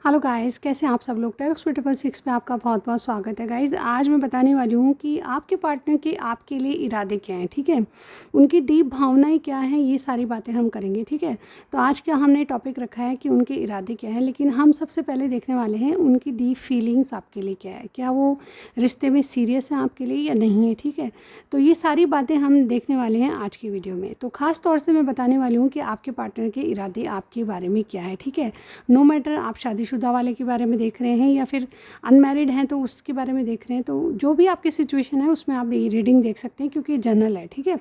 Hello guys, कैसे हैं आप सब लोग। टैरोक्स 6 पे आपका बहुत बहुत स्वागत है गाइस। आज मैं बताने वाली हूँ कि आपके पार्टनर के आपके लिए इरादे क्या हैं, ठीक है। उनकी डीप भावनाएं क्या हैं, ये सारी बातें हम करेंगे, ठीक है। तो आज का हमने टॉपिक रखा है कि उनके इरादे क्या हैं, लेकिन हम सबसे पहले देखने वाले हैं उनकी डीप फीलिंग्स आपके लिए क्या है। क्या वो रिश्ते में सीरियस हैं आपके लिए या नहीं है, ठीक है। तो ये सारी बातें हम देखने वाले हैं आज की वीडियो में। तो ख़ास तौर से मैं बताने वाली हूँ कि आपके पार्टनर के इरादे आपके बारे में क्या है, ठीक है। नो मैटर आप शादीशुदा वाले के बारे में देख रहे हैं या फिर अनमैरिड हैं तो उसके बारे में देख रहे हैं, तो जो भी आपकी सिचुएशन है उसमें आप ये रीडिंग देख सकते हैं क्योंकि जनरल है, ठीक है।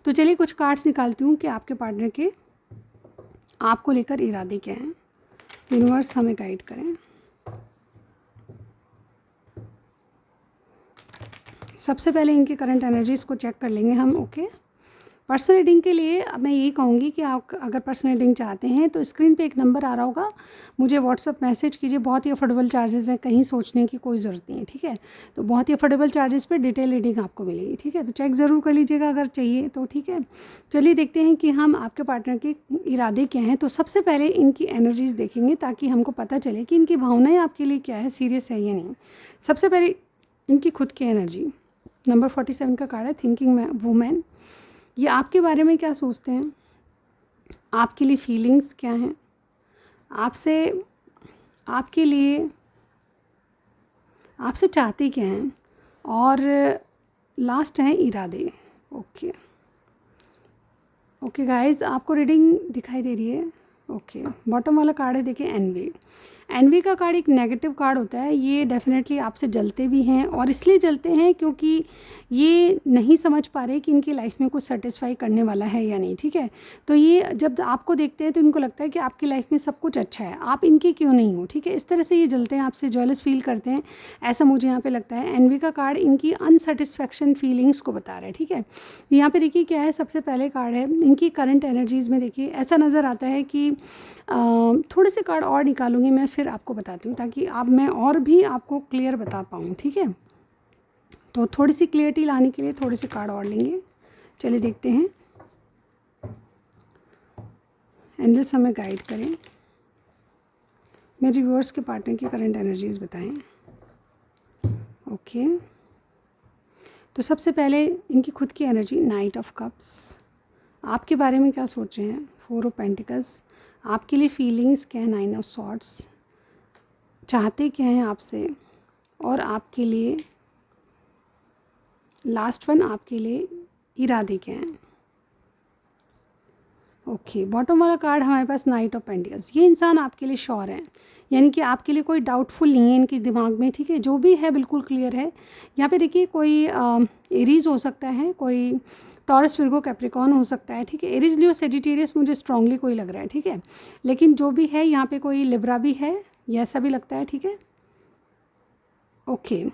तो चलिए कुछ कार्ड्स निकालती हूँ कि आपके पार्टनर के आपको लेकर इरादे क्या हैं। यूनिवर्स हमें गाइड करें। सबसे पहले इनकी करंट एनर्जीज़ को चेक कर लेंगे हम। ओके, पर्सनल रीडिंग के लिए अब मैं यही कहूँगी कि आप अगर पर्सनल रीडिंग चाहते हैं तो स्क्रीन पे एक नंबर आ रहा होगा, मुझे व्हाट्सअप मैसेज कीजिए। बहुत ही अफोर्डेबल चार्जेस हैं, कहीं सोचने की कोई ज़रूरत नहीं है, ठीक है। तो बहुत ही अफोर्डेबल चार्जेस पे डिटेल रीडिंग आपको मिलेगी, ठीक है। तो चेक ज़रूर कर लीजिएगा अगर चाहिए तो, ठीक है। चलिए देखते हैं कि हम आपके पार्टनर के इरादे क्या हैं। तो सबसे पहले इनकी एनर्जीज़ देखेंगे ताकि हमको पता चले कि इनकी भावनाएँ आपके लिए क्या है, सीरियस है या नहीं। सबसे पहले इनकी खुद की एनर्जी। नंबर 47 का कार्ड है, थिंकिंग वुमेन। ये आपके बारे में क्या सोचते हैं, आपके लिए फीलिंग्स क्या हैं, आपसे आपके लिए आपसे चाहते क्या हैं, और लास्ट है इरादे। ओके ओके गाइस, आपको रीडिंग दिखाई दे रही है। ओके, बॉटम वाला कार्ड है, देखिए एनवी। एनवी का कार्ड एक नेगेटिव कार्ड होता है। ये डेफिनेटली आपसे जलते भी हैं, और इसलिए जलते हैं क्योंकि ये नहीं समझ पा रहे कि इनकी लाइफ में कुछ सेटिस्फाई करने वाला है या नहीं, ठीक है। तो ये जब आपको देखते हैं तो इनको लगता है कि आपकी लाइफ में सब कुछ अच्छा है, आप इनके क्यों नहीं हो, ठीक है। इस तरह से ये जलते हैं, आपसे ज्वेलस फील करते हैं, ऐसा मुझे यहाँ पे लगता है। एनवी का कार्ड इनकी अनसेटिस्फैक्शन फीलिंग्स को बता रहा है, ठीक है। यहाँ पे देखिए क्या है, सबसे पहले कार्ड है इनकी करंट एनर्जीज़ में। देखिए ऐसा नज़र आता है कि थोड़े से कार्ड और निकालूंगी मैं, फिर आपको बताती हूँ ताकि आप मैं और भी आपको क्लियर बता पाऊँ, ठीक है। तो थोड़ी सी क्लियरिटी लाने के लिए थोड़े से कार्ड और लेंगे। चलिए देखते हैं, एंजल्स हमें गाइड करें, मेरे व्यूअर्स के पार्टनर की करंट एनर्जीज़ बताएं। ओके, तो सबसे पहले इनकी खुद की एनर्जी, नाइट ऑफ कप्स। आपके बारे में क्या सोच रहे हैं, 4 ऑफ पेंटिकल्स। आपके लिए फीलिंग्स क्या है, 9 ऑफ सॉर्ड्स। चाहते क्या हैं आपसे, और आपके लिए लास्ट वन, आपके लिए इरादे क्या हैं। ओके, बॉटम वाला कार्ड हमारे पास नाइट ऑफ पेंटिकल्स। ये इंसान आपके लिए श्योर है, यानी कि आपके लिए कोई डाउटफुल नहीं है इनके दिमाग में, ठीक है। जो भी है बिल्कुल क्लियर है। यहाँ पे देखिए कोई एरीज हो सकता है, कोई टॉरस, विर्गो, कैप्रिकॉर्न हो सकता है, ठीक है। एरीज, लियो, सेजिटेरियस मुझे स्ट्रांगली कोई लग रहा है, ठीक है। लेकिन जो भी है यहाँ पे कोई लिब्रा भी है, ये ऐसा भी लगता है, ठीक है। ओके,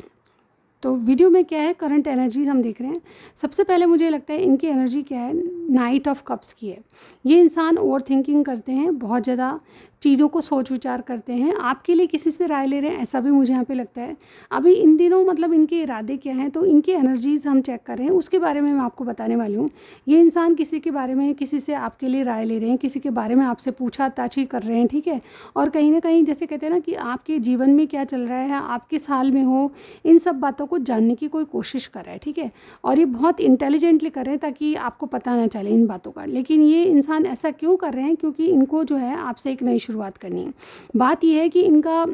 तो वीडियो में क्या है, करंट एनर्जी हम देख रहे हैं। सबसे पहले मुझे लगता है इनकी एनर्जी क्या है, नाइट ऑफ कप्स की है। ये इंसान ओवर थिंकिंग करते हैं, बहुत ज़्यादा चीज़ों को सोच विचार करते हैं, आपके लिए किसी से राय ले रहे हैं, ऐसा भी मुझे यहाँ पे लगता है। अभी इन दिनों मतलब इनके इरादे क्या हैं, तो इनकी एनर्जीज़ हम चेक कर रहे हैं, उसके बारे में मैं आपको बताने वाली हूँ। ये इंसान किसी के बारे में, किसी से आपके लिए राय ले रहे हैं, किसी के बारे में आपसे पूछताछ कर रहे हैं, ठीक है। और कहीं ना कहीं जैसे कहते हैं ना कि आपके जीवन में क्या चल रहा है, आप किस हाल में हो, इन सब बातों को जानने की कोई कोशिश कर रहा है, ठीक है। और ये बहुत इंटेलिजेंटली कर रहे हैं ताकि आपको पता ना चले इन बातों का। लेकिन ये इंसान ऐसा क्यों कर रहे हैं, क्योंकि इनको जो है आपसे एक नई शुरुआत करनी है। बात यह है कि इनका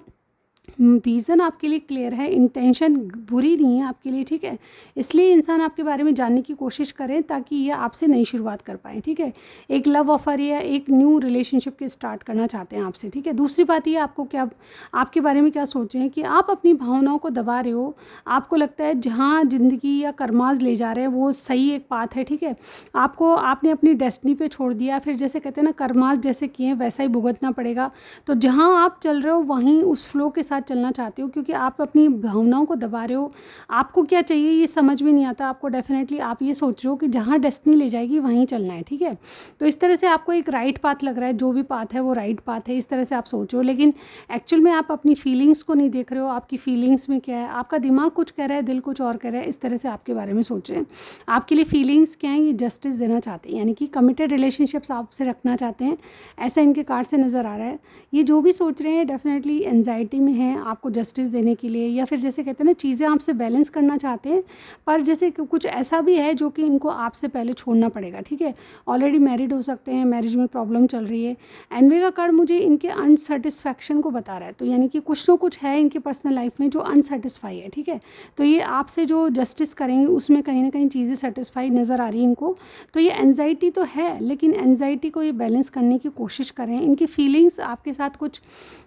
विज़न आपके लिए क्लियर है, इंटेंशन बुरी नहीं है आपके लिए, ठीक है। इसलिए इंसान आपके बारे में जानने की कोशिश करें ताकि ये आपसे नई शुरुआत कर पाए, ठीक है। एक लव ऑफर या एक न्यू रिलेशनशिप के स्टार्ट करना चाहते हैं आपसे, ठीक है। दूसरी बात ये, आपको क्या, आपके बारे में क्या सोचें हैं कि आप अपनी भावनाओं को दबा रहे हो। आपको लगता है जहाँ ज़िंदगी या कर्माज ले जा रहे हैं वो सही एक पाथ है, ठीक है। आपने अपनी डेस्टिनी पे छोड़ दिया, फिर जैसे कहते हैं ना कर्माज जैसे किए वैसा ही भुगतना पड़ेगा। तो जहाँ आप चल रहे हो वहीं उस फ्लो के साथ साथ चलना चाहते हो, क्योंकि आप अपनी भावनाओं को दबा रहे हो। आपको क्या चाहिए ये समझ में नहीं आता आपको। डेफिनेटली आप ये सोच रहे हो कि जहाँ डेस्टिनी ले जाएगी वहीं चलना है, ठीक है। तो इस तरह से आपको एक राइट पाथ लग रहा है, जो भी पाथ है वो राइट पाथ है, इस तरह से आप सोच रहे हो। लेकिन एक्चुअल में आप अपनी फीलिंग्स को नहीं देख रहे हो। आपकी फीलिंग्स में क्या है, आपका दिमाग कुछ कह रहा है, दिल कुछ और कह रहा है, इस तरह से आपके बारे में सोच रहे हैं। आपके लिए फीलिंग्स क्या है, ये जस्टिस देना चाहते हैं, यानी कि कमिटेड रिलेशनशिप्स आपसे रखना चाहते हैं, ऐसा इनके कार्ड से नज़र आ रहा है। ये जो भी सोच रहे हैं डेफिनेटली एंजाइटी में है आपको जस्टिस देने के लिए, या फिर जैसे कहते हैं ना चीज़ें आपसे बैलेंस करना चाहते हैं, पर जैसे कुछ ऐसा भी है जो कि इनको आपसे पहले छोड़ना पड़ेगा, ठीक है। ऑलरेडी मैरिड हो सकते हैं, मैरिज में प्रॉब्लम चल रही है। एनवे का कार्ड मुझे इनके अनसेटिस्फैक्शन को बता रहा है, तो यानी कि कुछ ना कुछ है इनके पर्सनल लाइफ में जो अनसेटिस्फाई है, ठीक है। तो ये आपसे जो जस्टिस करेंगे उसमें कहीं ना कहीं चीज़ें सेटिस्फाई नज़र आ रही है इनको। तो ये एंजाइटी तो है, लेकिन एंजाइटी को ये बैलेंस करने की कोशिश करें। इनकी फीलिंग्स आपके साथ कुछ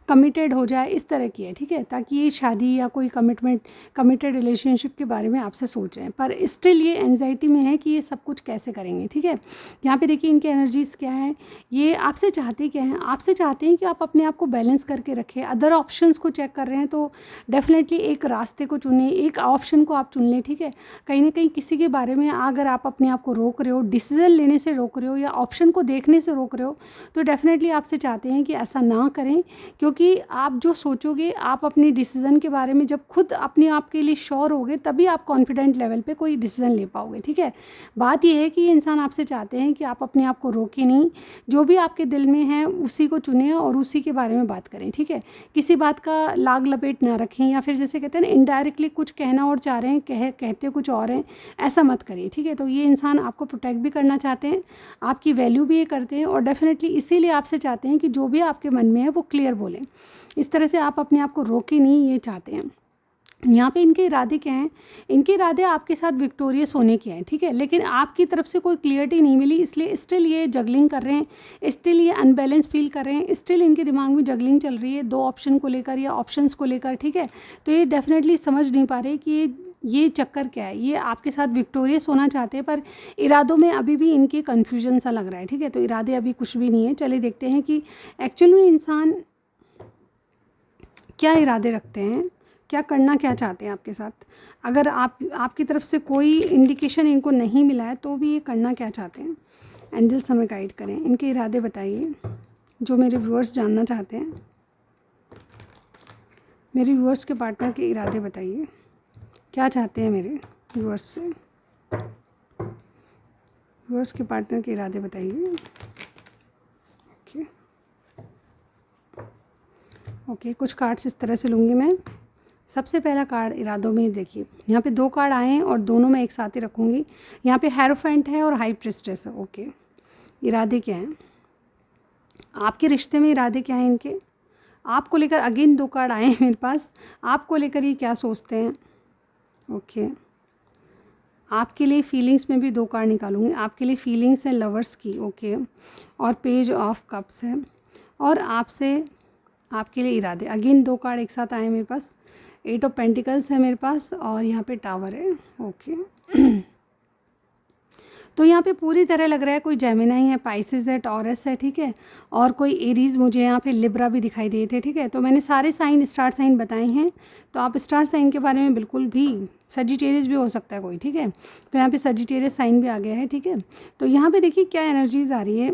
कमिटेड हो जाए इस तरह की है, ठीक है, ताकि ये शादी या कोई कमिटेड रिलेशनशिप के बारे में आपसे सोच रहे हैं, पर स्टिल ये एंजाइटी में है कि ये सब कुछ कैसे करेंगे, ठीक है। यहाँ पे देखिए इनके एनर्जीज़ क्या है, ये आपसे चाहते क्या हैं, आपसे चाहते हैं कि आप अपने आप को बैलेंस करके रखें। अदर ऑप्शंस को चेक कर रहे हैं, तो डेफिनेटली एक रास्ते को चुने, एक ऑप्शन को आप चुन लें, ठीक है। कहीं ना कहीं किसी के बारे में अगर आप अपने आप को रोक रहे हो, डिसीजन लेने से रोक रहे हो, या ऑप्शन को देखने से रोक रहे हो, तो डेफिनेटली आपसे चाहते हैं कि ऐसा ना करें, क्योंकि आप जो सोचोगे, आप अपनी डिसीज़न के बारे में जब खुद अपने आप के लिए श्योर होगे, तभी आप कॉन्फिडेंट लेवल पे कोई डिसीज़न ले पाओगे, ठीक है। बात यह है कि ये इंसान आपसे चाहते हैं कि आप अपने आप को रोके नहीं, जो भी आपके दिल में है उसी को चुनें और उसी के बारे में बात करें, ठीक है। किसी बात का लाग लपेट ना रखें, या फिर जैसे कहते हैं ना इनडायरेक्टली कुछ कहना और चाह रहे हैं, कहते कुछ और हैं, ऐसा मत करिए, ठीक है। तो ये इंसान आपको प्रोटेक्ट भी करना चाहते हैं, आपकी वैल्यू भी ये करते हैं, और डेफिनेटली इसीलिए आपसे चाहते हैं कि जो भी आपके मन में है वो क्लियर बोलें। इस तरह से आप अपने आप को रोके नहीं, ये चाहते हैं। यहाँ पे इनके इरादे क्या हैं, इनके इरादे आपके साथ विक्टोरियस होने के हैं, ठीक है, लेकिन आपकी तरफ से कोई क्लियरिटी नहीं मिली, इसलिए स्टिल ये जगलिंग कर रहे हैं, स्टिल ये अनबैलेंस फील कर रहे हैं, स्टिल इनके दिमाग में जगलिंग चल रही है दो ऑप्शन को लेकर या ऑप्शंस को लेकर, ठीक है। तो ये डेफिनेटली समझ नहीं पा रहे कि ये चक्कर क्या है। ये आपके साथ विक्टोरियस होना चाहते हैं, पर इरादों में अभी भी इनके कन्फ्यूजन सा लग रहा है, ठीक है। तो इरादे अभी कुछ भी नहीं है। चलिए देखते हैं कि एक्चुअल में इंसान क्या इरादे रखते हैं, क्या करना क्या चाहते हैं आपके साथ। अगर आपकी तरफ से कोई इंडिकेशन इनको नहीं मिला है, तो भी ये करना क्या चाहते हैं। एंजल्स हमें गाइड करें, इनके इरादे बताइए, जो मेरे व्यूअर्स जानना चाहते हैं। मेरे व्यूअर्स के पार्टनर के इरादे बताइए, क्या चाहते हैं मेरे व्यूअर्स से। व्यूअर्स के पार्टनर के इरादे बताइए। ओके, कुछ कार्ड्स इस तरह से लूँगी मैं। सबसे पहला कार्ड इरादों में देखिए, यहाँ पे दो कार्ड आए हैं और दोनों मैं एक साथ ही रखूँगी। यहाँ पे हेरोफेंट है और हाई प्रिस्टेस है। ओके, इरादे क्या हैं आपके रिश्ते में, इरादे क्या हैं इनके आपको लेकर। अगेन दो कार्ड आए हैं मेरे पास, आपको लेकर ये क्या सोचते हैं। ओके, आपके लिए फीलिंग्स में भी दो कार्ड निकालूंगी। आपके लिए फीलिंग्स हैं लवर्स की, ओके, और पेज ऑफ कप्स है, और आपसे आपके लिए इरादे। अगेन दो कार्ड एक साथ आए मेरे पास, 8 ऑफ पेंटिकल्स है मेरे पास, और यहाँ पे टावर है। ओके तो यहाँ पे पूरी तरह लग रहा है कोई जेमिनी है, पाइसेस है, टॉरस है, ठीक है, और कोई एरीज, मुझे यहाँ पे लिब्रा भी दिखाई दिए थे, ठीक है। तो मैंने सारे साइन स्टार साइन बताए हैं, तो आप स्टार साइन के बारे में बिल्कुल भी, सजिटेरियस भी हो सकता है कोई, ठीक है। तो यहाँ पे सजिटेरियस साइन भी आ गया है, ठीक है। तो यहाँ पे देखिए क्या एनर्जीज आ रही है।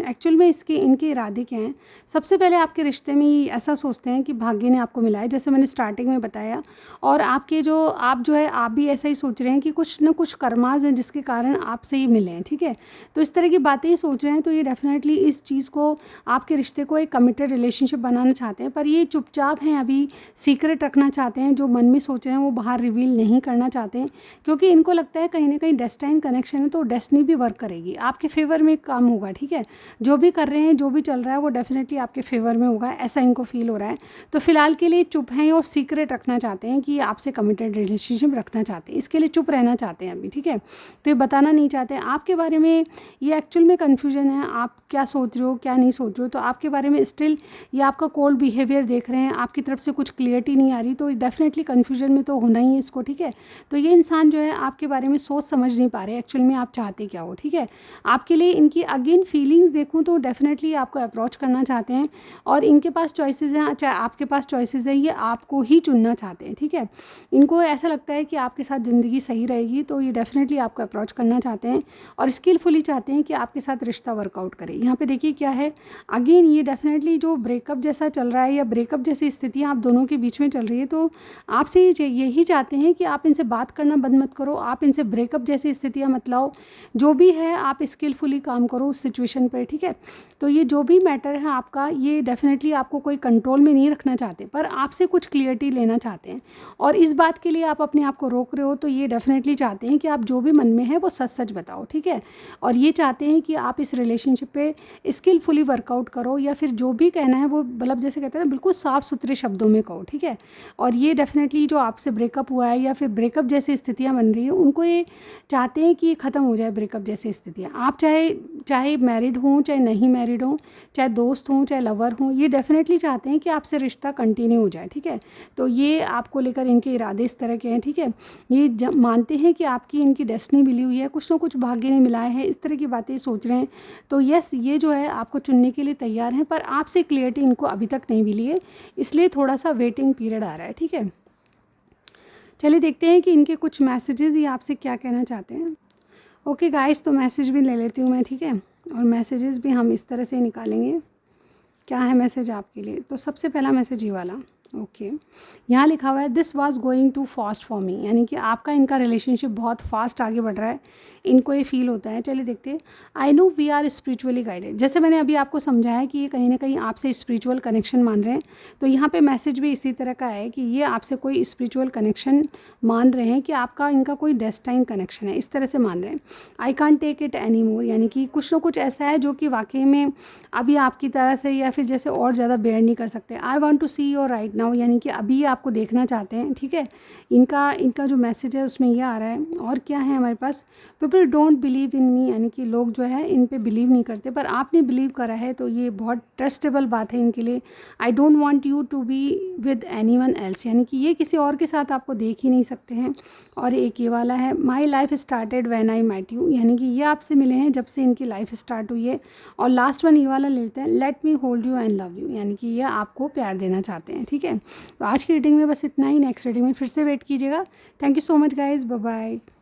एक्चुअल में इनके इरादे क्या हैं। सबसे पहले आपके रिश्ते में ऐसा सोचते हैं कि भाग्य ने आपको मिला है, जैसे मैंने स्टार्टिंग में बताया, और आपके आप भी ऐसा ही सोच रहे हैं कि कुछ न कुछ कर्माज हैं जिसके कारण आपसे ही मिले हैं, ठीक है। तो इस तरह की बातें ही सोच रहे हैं। तो ये डेफिनेटली इस चीज़ को, आपके रिश्ते को एक कमिटेड रिलेशनशिप बनाना चाहते हैं, पर ये चुपचाप हैं, अभी सीक्रेट रखना चाहते हैं। जो मन में सोच रहे हैं वो बाहर रिवील नहीं करना चाहते हैं, क्योंकि इनको लगता है कहीं ना कहीं डेस्टाइन कनेक्शन है, तो डेस्टिनी भी वर्क करेगी, आपके फेवर में काम होगा, ठीक है। जो भी कर रहे हैं, जो भी चल रहा है, वो डेफिनेटली आपके फेवर में होगा, ऐसा इनको फील हो रहा है। तो फिलहाल के लिए चुप हैं और सीक्रेट रखना चाहते हैं कि आपसे कमिटेड रिलेशनशिप रखना चाहते हैं, इसके लिए चुप रहना चाहते हैं अभी, ठीक है। तो ये बताना नहीं चाहते हैं आपके बारे में। ये एक्चुअल में कन्फ्यूजन है, आप क्या सोच रहे हो क्या नहीं सोच रहे हो। तो आपके बारे में स्टिल ये आपका कोल्ड बिहेवियर देख रहे हैं, आपकी तरफ से कुछ क्लियरिटी नहीं आ रही, तो डेफिनेटली कन्फ्यूजन में तो होना ही है इसको, ठीक है। तो ये इंसान जो है आपके बारे में सोच समझ नहीं पा रहे एक्चुअल में आप चाहते क्या हो, ठीक है। आपके लिए इनकी अगेन फीलिंग्स देखूँ तो डेफिनेटली आपको अप्रोच करना चाहते हैं और इनके पास चॉइसेस हैं, चाहे आपके पास चॉइसेस हैं, ये आपको ही चुनना चाहते हैं, ठीक है। इनको ऐसा लगता है कि आपके साथ ज़िंदगी सही रहेगी, तो ये डेफिनेटली आपको अप्रोच करना चाहते हैं और स्किलफुली चाहते हैं कि आपके साथ रिश्ता वर्कआउट करे। यहाँ पे देखिए क्या है, अगेन ये डेफिनेटली जो ब्रेकअप जैसा चल रहा है या ब्रेकअप जैसी स्थितियाँ आप दोनों के बीच में चल रही है, तो आपसे यही चाहते हैं कि आप इनसे बात करना बंद मत करो, आप इनसे ब्रेकअप जैसी स्थितियाँ मत लाओ, जो भी है आप स्किलफुली काम करो उस सिचुएशन पे, ठीक है। तो ये जो भी मैटर है आपका, ये डेफिनेटली आपको कोई कंट्रोल में नहीं रखना चाहते, पर आपसे कुछ क्लियरिटी लेना चाहते हैं और इस बात के लिए आप अपने आप को रोक रहे हो, तो ये डेफिनेटली चाहते हैं कि आप जो भी मन में है वो सच सच बताओ, ठीक है। और ये चाहते हैं कि आप इस रिलेशनशिप पे स्किलफुली वर्कआउट करो या फिर जो भी कहना है वो मतलब जैसे कहते हैं ना बिल्कुल साफ़ सुथरे शब्दों में कहो, ठीक है। और ये डेफिनेटली जो आपसे ब्रेकअप हुआ है या फिर ब्रेकअप जैसी स्थितियाँ बन रही है, उनको ये चाहते हैं कि ये ख़त्म हो जाए ब्रेकअप जैसी स्थितियाँ। आप चाहे मैरिड हों चाहे नहीं मैरिड हों, चाहे दोस्त हों चाहे लवर हों, ये डेफिनेटली चाहते हैं कि आपसे रिश्ता कंटिन्यू हो जाए, ठीक है। तो ये आपको लेकर इनके इरादे इस तरह के हैं, ठीक है। ये मानते हैं कि आपकी इनकी डेस्टिनी मिली हुई है, कुछ ना कुछ भाग्य ने मिलाए हैं, इस तरह की बातें सोच रहे हैं। तो यस, ये जो है आपको चुनने के लिए तैयार हैं, पर आपसे क्लियरिटी इनको अभी तक नहीं मिली है, इसलिए थोड़ा सा वेटिंग पीरियड आ रहा है, ठीक है। चलिए देखते हैं कि इनके कुछ मैसेजेस ये आपसे क्या कहना चाहते हैं। ओके गाइस, तो मैसेज भी ले लेती हूँ मैं, ठीक है। और मैसेजेस भी हम इस तरह से निकालेंगे, क्या है मैसेज आपके लिए। तो सबसे पहला मैसेज ये वाला, ओके। यहाँ लिखा हुआ है this was going too fast for me, यानी कि आपका इनका रिलेशनशिप बहुत फास्ट आगे बढ़ रहा है, इनको ये फील होता है। चलिए देखते हैं। I know we are spiritually guided, जैसे मैंने अभी आपको समझाया कि ये कहीं ना कहीं आपसे स्पिरिचुअल कनेक्शन मान रहे हैं, तो यहाँ पे मैसेज भी इसी तरह का है कि ये आपसे कोई स्पिरिचुअल कनेक्शन मान रहे हैं, कि आपका इनका कोई डेस्टाइन कनेक्शन है, इस तरह से मान रहे हैं। I can't take it any more, यानी कि कुछ ना कुछ ऐसा है जो कि वाकई में अभी आपकी तरह से या फिर जैसे और ज़्यादा बेयर नहीं कर सकते। I want to see your right now, यानी कि अभी आपको देखना चाहते हैं, ठीक है। इनका जो मैसेज है उसमें यह आ रहा है। और क्या है हमारे पास, पीपल डोंट बिलीव इन मी, यानी कि लोग जो है इन पे बिलीव नहीं करते, पर आपने बिलीव करा है, तो ये बहुत ट्रस्टेबल बात है इनके लिए। I don't want you to be with anyone else, यानी कि ये किसी और के साथ आपको देख ही नहीं सकते हैं। और एक ये वाला है, my life started when I met you, यानी कि ये आपसे मिले हैं जब से इनकी लाइफ स्टार्ट हुई है। और लास्ट वन ये वाला लेते हैं, let me hold you and love you, यानी कि ये आपको प्यार देना चाहते हैं, ठीक है। तो आज की रीडिंग में बस इतना ही, नेक्स्ट रीडिंग में फिर से वेट कीजिएगा। Thank you so much guys, bye bye.